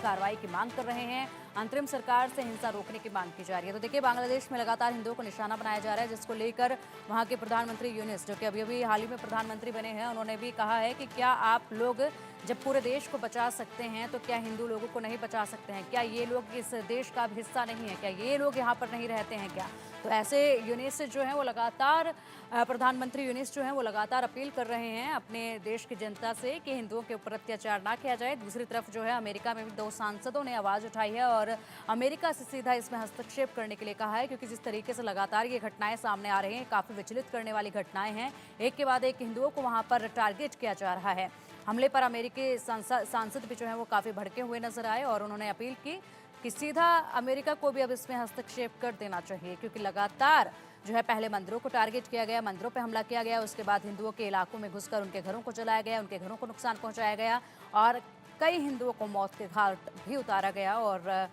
सख्त कार्रवाई की मांग कर रहे हैं। अंतरिम सरकार से हिंसा रोकने की मांग की जा रही है। तो देखिए, बांग्लादेश में लगातार हिंदुओं को निशाना बनाया जा रहा है, जिसको लेकर वहां के प्रधानमंत्री यूनिस, जो कि अभी हाल ही में प्रधानमंत्री बने हैं, उन्होंने भी कहा है कि क्या आप लोग जब पूरे देश को बचा सकते हैं तो क्या हिंदू लोगों को नहीं बचा सकते हैं? क्या ये लोग इस देश का हिस्सा नहीं है? क्या ये लोग यहाँ पर नहीं रहते हैं क्या? तो ऐसे यूनिस जो है वो लगातार प्रधानमंत्री यूनिस जो है वो लगातार अपील कर रहे हैं अपने देश की जनता से कि हिंदुओं के ऊपर अत्याचार ना किया जाए। दूसरी तरफ जो है अमेरिका में भी 2 सांसदों ने आवाज उठाई है और अमेरिका से सीधा इसमें हस्तक्षेप करने के लिए कहा है, क्योंकि जिस तरीके से लगातार ये घटनाएं सामने आ रही हैं, काफी विचलित करने वाली घटनाएं हैं। एक के बाद एक हिंदुओं को वहां पर टारगेट किया जा रहा है। हमले पर अमेरिकी सांसद भी जो है वो काफी भड़के हुए नजर आए और उन्होंने अपील की कि सीधा अमेरिका को भी अब इसमें हस्तक्षेप कर देना चाहिए, क्योंकि लगातार जो है पहले मंदिरों को टारगेट किया गया, मंदिरों पे हमला किया गया, उसके बाद हिंदुओं के इलाकों में घुसकर उनके घरों को जलाया गया, उनके घरों को नुकसान पहुंचाया गया और कई हिंदुओं को मौत के घाट भी उतारा गया। और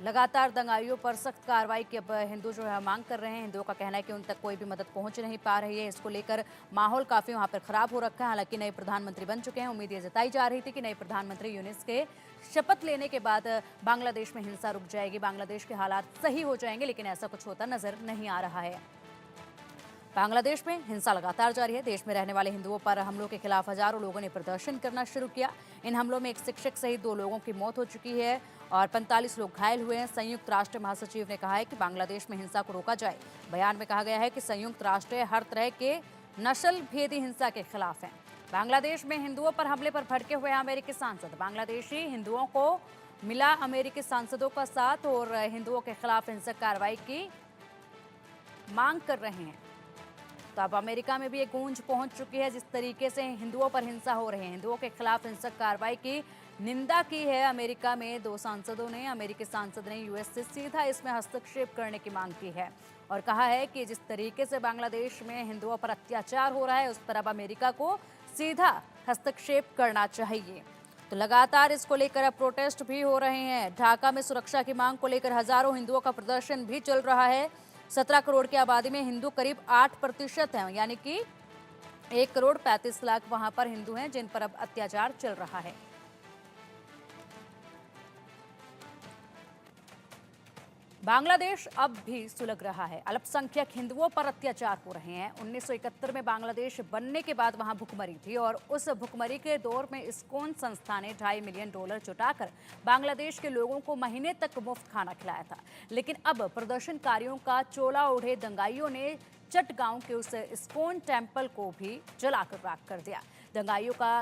लगातार दंगाइयों पर सख्त कार्रवाई की अब हिंदू जो है मांग कर रहे हैं। हिंदुओं का कहना है कि उन तक कोई भी मदद पहुंच नहीं पा रही है। इसको लेकर माहौल काफी वहां पर खराब हो रखा है। हालांकि नए प्रधानमंत्री बन चुके हैं, उम्मीद ये जताई जा रही थी कि नए प्रधानमंत्री यूनिस के शपथ लेने के बाद बांग्लादेश में हिंसा रुक जाएगी, बांग्लादेश के हालात सही हो जाएंगे, लेकिन ऐसा कुछ होता नजर नहीं आ रहा है। बांग्लादेश में हिंसा लगातार जारी है। देश में रहने वाले हिंदुओं पर हमलों के खिलाफ हजारों लोगों ने प्रदर्शन करना शुरू किया। इन हमलों में एक शिक्षक सहित 2 लोगों की मौत हो चुकी है और 45 लोग घायल हुए हैं। संयुक्त राष्ट्र महासचिव ने कहा है कि बांग्लादेश में हिंसा को रोका जाए। बयान में कहा गया है कि संयुक्त राष्ट्र हर तरह के नस्ल भेदी हिंसा के खिलाफ है। बांग्लादेश में हिंदुओं पर हमले पर भड़के हुए अमेरिकी सांसद। बांग्लादेशी हिंदुओं को मिला अमेरिकी सांसदों का साथ और हिंदुओं के खिलाफ हिंसक कार्रवाई की मांग कर रहे हैं। तो अब अमेरिका में भी एक गूंज पहुंच चुकी है। जिस तरीके से हिंदुओं पर हिंसा हो रही है, हिंदुओं के खिलाफ हिंसक कार्रवाई की निंदा की है अमेरिका में 2 सांसदों ने। अमेरिकी सांसद ने यूएस से सीधा इसमें हस्तक्षेप करने की मांग की है और कहा है कि जिस तरीके से बांग्लादेश में हिंदुओं पर अत्याचार हो रहा है, उस तरह अमेरिका को सीधा हस्तक्षेप करना चाहिए। तो लगातार इसको लेकर अब प्रोटेस्ट भी हो रहे हैं। ढाका में सुरक्षा की मांग को लेकर हजारों हिंदुओं का प्रदर्शन भी चल रहा है। 17 करोड़ की आबादी में हिंदू करीब 8% हैं, यानी कि 1 करोड़ 35 लाख वहां पर हिंदू हैं जिन पर अब अत्याचार चल रहा है। बांग्लादेश अब भी सुलग रहा है। अल्पसंख्यक हिंदुओं पर अत्याचार हो रहे हैं। 1971 में बांग्लादेश बनने के बाद वहां भुखमरी थी और उस भुखमरी के दौर में इस्कॉन संस्था ने $2.5 मिलियन जुटाकर बांग्लादेश के लोगों को महीने तक मुफ्त खाना खिलाया था। लेकिन अब प्रदर्शनकारियों का चोला ओढ़े दंगाइयों ने चटगांव के उस इस्कॉन टेम्पल को भी जलाकर राख कर दिया। दंगाइयों का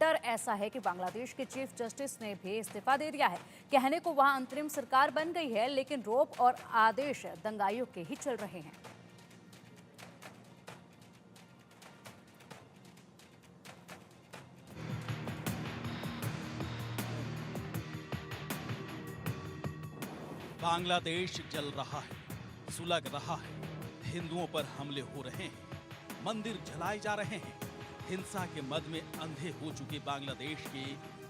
डर ऐसा है कि बांग्लादेश के चीफ जस्टिस ने भी इस्तीफा दे दिया है। कहने को वहां अंतरिम सरकार बन गई है, लेकिन रोप और आदेश दंगाइयों के ही चल रहे हैं। बांग्लादेश जल रहा है, सुलग रहा है, हिंदुओं पर हमले हो रहे हैं, मंदिर जलाए जा रहे हैं। हिंसा के मद में अंधे हो चुके बांग्लादेश के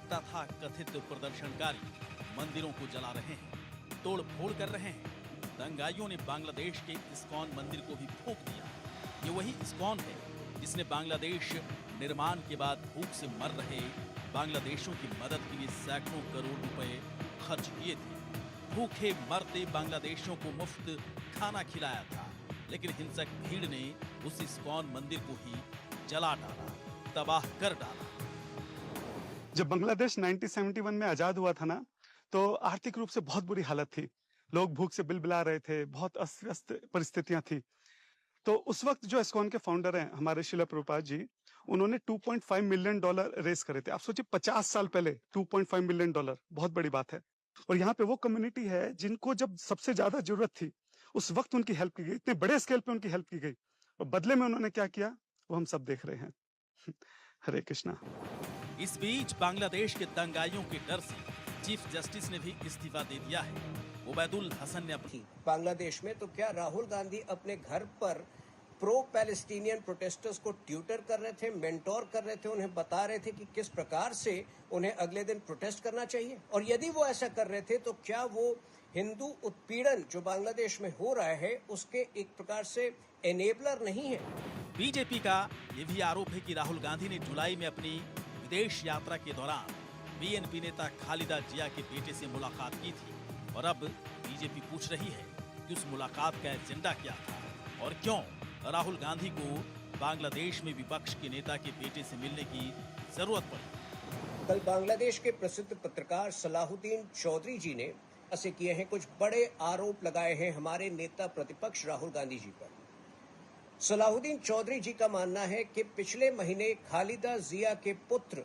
तथा कथित प्रदर्शनकारी मंदिरों को जला रहे हैं, तोड़ फोड़ कर रहे हैं। दंगाइयों ने बांग्लादेश के इस्कॉन मंदिर को भी फूंक दिया। ये वही इस्कॉन है जिसने बांग्लादेश निर्माण के बाद भूख से मर रहे बांग्लादेशियों की मदद के लिए सैकड़ों करोड़ रुपए खर्च किए थे। भूखे मरते बांग्लादेशियों को मुफ्त खाना खिलाया था, लेकिन हिंसक भीड़ ने उस इस्कॉन मंदिर को ही जला डाला, तबाह कर डाला। जब बांग्लादेश 1971 में आजाद हुआ था ना, तो आर्थिक रूप से बहुत बुरी हालत थी। लोग भूख से बिलबिला रहे थे, बहुत अस्त-व्यस्त परिस्थितियां थी। तो उस वक्त जो इस्कॉन के फाउंडर हैं हमारे शिला प्रभुपाद जी, उन्होंने $2.5 मिलियन रेस करे थे। आप सोचिए 50 साल पहले $2.5 मिलियन, बहुत बड़ी बात है। और यहाँ पे वो कम्युनिटी है जिनको जब सबसे ज्यादा जरूरत थी, उस वक्त उनकी हेल्प की गई, इतने बड़े स्केल पे उनकी हेल्प की गई। और बदले में उन्होंने क्या किया वो हम सब देख रहे हैं। हरे कृष्णा। इस बीच बांग्लादेश के दंगाइयों के डर से चीफ जस्टिस ने भी इस्तीफा दे दिया है। उबैदुल हसन ने अपनी बांग्लादेश में तो क्या राहुल गांधी अपने घर पर प्रो पैलेस्टीनियन प्रोटेस्टर्स को ट्यूटर कर रहे थे, मेंटोर कर रहे थे, उन्हें बता रहे थे कि किस प्रकार से उन्हें अगले दिन प्रोटेस्ट करना चाहिए। और यदि वो ऐसा कर रहे थे तो क्या वो हिंदू उत्पीड़न जो बांग्लादेश में हो रहा है उसके एक प्रकार से एनेबलर नहीं है? बीजेपी का ये भी आरोप है कि राहुल गांधी ने जुलाई में अपनी विदेश यात्रा के दौरान बीएनपी नेता खालिदा जिया के बेटे से मुलाकात की थी और अब बीजेपी पूछ रही है कि उस मुलाकात का एजेंडा क्या था और क्यों राहुल गांधी को बांग्लादेश में विपक्ष के नेता के बेटे से मिलने की जरूरत पड़ी। कल बांग्लादेश के प्रसिद्ध पत्रकार सलाहुद्दीन चौधरी जी ने ऐसे किए हैं, कुछ बड़े आरोप लगाए हैं हमारे नेता प्रतिपक्ष राहुल गांधी जी पर। सलाहुद्दीन चौधरी जी का मानना है कि पिछले महीने खालिदा जिया के पुत्र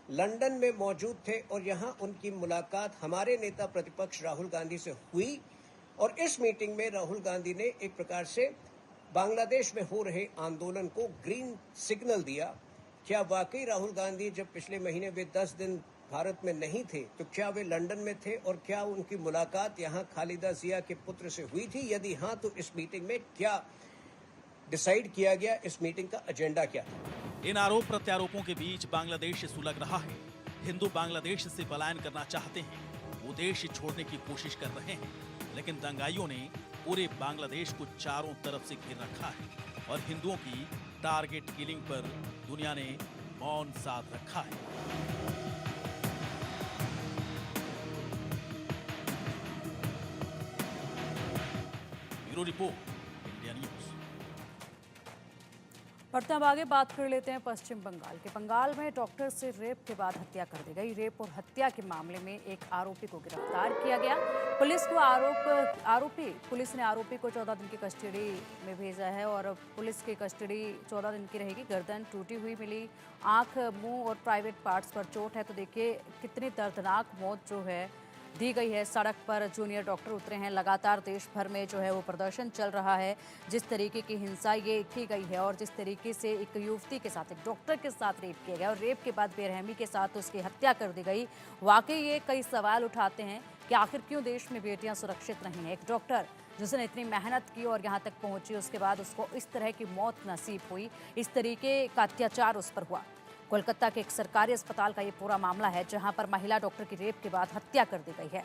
लंदन में मौजूद थे और यहां उनकी मुलाकात हमारे नेता प्रतिपक्ष राहुल गांधी से हुई और इस मीटिंग में राहुल गांधी ने एक प्रकार से बांग्लादेश में हो रहे आंदोलन को ग्रीन सिग्नल दिया। क्या वाकई राहुल गांधी जब पिछले महीने वे 10 दिन भारत में नहीं थे तो क्या वे लंदन में थे और क्या उनकी मुलाकात यहां खालिदा जिया के पुत्र से हुई थी? यदि हां तो इस मीटिंग में क्या डिसाइड किया गया, इस मीटिंग का एजेंडा क्या था? इन आरोप प्रत्यारोपों के बीच बांग्लादेश सुलग रहा है। हिंदू बांग्लादेश से पलायन करना चाहते हैं, वो देश छोड़ने की कोशिश कर रहे हैं, लेकिन दंगाइयों ने पूरे बांग्लादेश को चारों तरफ से घेर रखा है और हिंदुओं की टारगेट किलिंग पर दुनिया ने मौन साध रखा है। Bureau report, India news. बढ़ते हम आगे, बात कर लेते हैं पश्चिम बंगाल के। बंगाल में डॉक्टर से रेप के बाद हत्या कर दी गई। रेप और हत्या के मामले में एक आरोपी को गिरफ्तार किया गया। पुलिस ने आरोपी को 14 दिन की कस्टडी में भेजा है और पुलिस की कस्टडी 14 दिन की रहेगी। गर्दन टूटी हुई मिली, आंख, मुंह और प्राइवेट पार्ट्स पर चोट है। तो देखिए कितनी दर्दनाक मौत जो है दी गई है। सड़क पर जूनियर डॉक्टर उतरे हैं। लगातार देश भर में जो है वो प्रदर्शन चल रहा है। जिस तरीके की हिंसा ये की गई है और जिस तरीके से एक युवती के साथ, एक डॉक्टर के साथ रेप किया गया और रेप के बाद बेरहमी के साथ उसकी हत्या कर दी गई, वाकई ये कई सवाल उठाते हैं कि आखिर क्यों देश में बेटियां सुरक्षित नहीं हैं। एक डॉक्टर जिसने इतनी मेहनत की और यहाँ तक पहुंची, उसके बाद उसको इस तरह की मौत नसीब हुई, इस तरीके का अत्याचार उस पर हुआ। कोलकाता के एक सरकारी अस्पताल का ये पूरा मामला है जहां पर महिला डॉक्टर की रेप के बाद हत्या कर दी गई है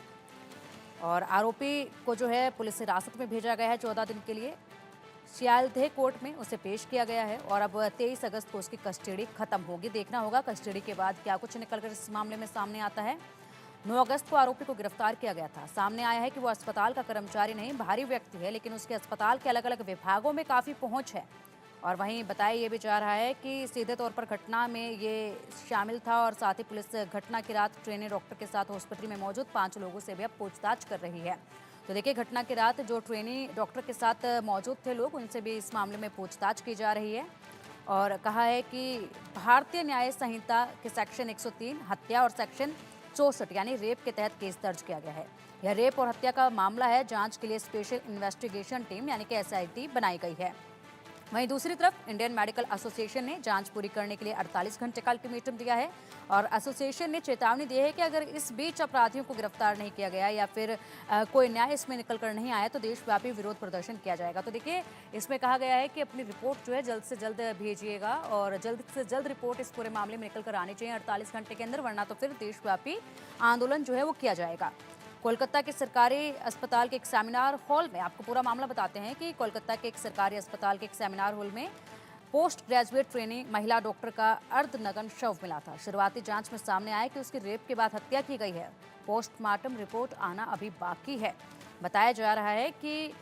और आरोपी को जो है पुलिस हिरासत में भेजा गया है 14 दिन के लिए। सियालदह कोर्ट में उसे पेश किया गया है और अब 23 अगस्त को उसकी कस्टडी खत्म होगी। देखना होगा कस्टडी के बाद क्या कुछ निकलकर इस मामले में सामने आता है। 9 अगस्त को आरोपी को गिरफ्तार किया गया था। सामने आया है कि वो अस्पताल का कर्मचारी नहीं, बाहरी व्यक्ति है, लेकिन उसके अस्पताल के अलग अलग विभागों में काफ़ी पहुँच है। और वहीं बताया ये भी जा रहा है कि सीधे तौर पर घटना में ये शामिल था और साथ ही पुलिस घटना की रात ट्रेनी डॉक्टर के साथ हॉस्पिटल में मौजूद 5 लोगों से भी अब पूछताछ कर रही है। तो देखिए घटना की रात जो ट्रेनी डॉक्टर के साथ मौजूद थे लोग, उनसे भी इस मामले में पूछताछ की जा रही है और कहा है कि भारतीय न्याय संहिता के सेक्शन 103 हत्या और सेक्शन 64 यानी रेप के तहत केस दर्ज किया गया है। यह रेप और हत्या का मामला है। जाँच के लिए स्पेशल इन्वेस्टिगेशन टीम यानी कि SIT बनाई गई है। वहीं दूसरी तरफ इंडियन मेडिकल एसोसिएशन ने जांच पूरी करने के लिए 48 घंटे का अल्टीमेटम दिया है और एसोसिएशन ने चेतावनी दी है कि अगर इस बीच अपराधियों को गिरफ्तार नहीं किया गया या फिर कोई न्याय इसमें निकल कर नहीं आया तो देशव्यापी विरोध प्रदर्शन किया जाएगा। तो देखिए इसमें कहा गया है कि अपनी रिपोर्ट जो है जल्द से जल्द भेजिएगा और जल्द से जल्द रिपोर्ट इस पूरे मामले में निकल कर आनी चाहिए 48 घंटे के अंदर, वरना तो फिर देशव्यापी आंदोलन जो है वो किया जाएगा। कोलकाता के सरकारी अस्पताल के एक सेमिनार हॉल में, आपको पूरा मामला बताते हैं कि कोलकाता के एक सरकारी अस्पताल के एक सेमिनार हॉल में पोस्ट ग्रेजुएट ट्रेनी महिला डॉक्टर का अर्धनग्न शव मिला था। शुरुआती जांच में सामने आया कि उसकी रेप के बाद हत्या की गई है। पोस्टमार्टम रिपोर्ट आना अभी बाकी है। बताया जा रहा है कि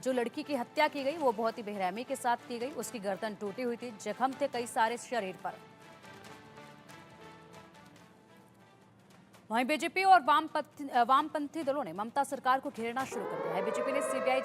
जो लड़की की हत्या की गई वो बहुत ही बेरहमी के साथ की गई। उसकी गर्दन टूटी हुई थी, जख्म थे कई सारे शरीर पर। वहीं बीजेपी और वामपंथी दलों ने ममता सरकार को घेरना शुरू कर दिया है। बीजेपी ने CBI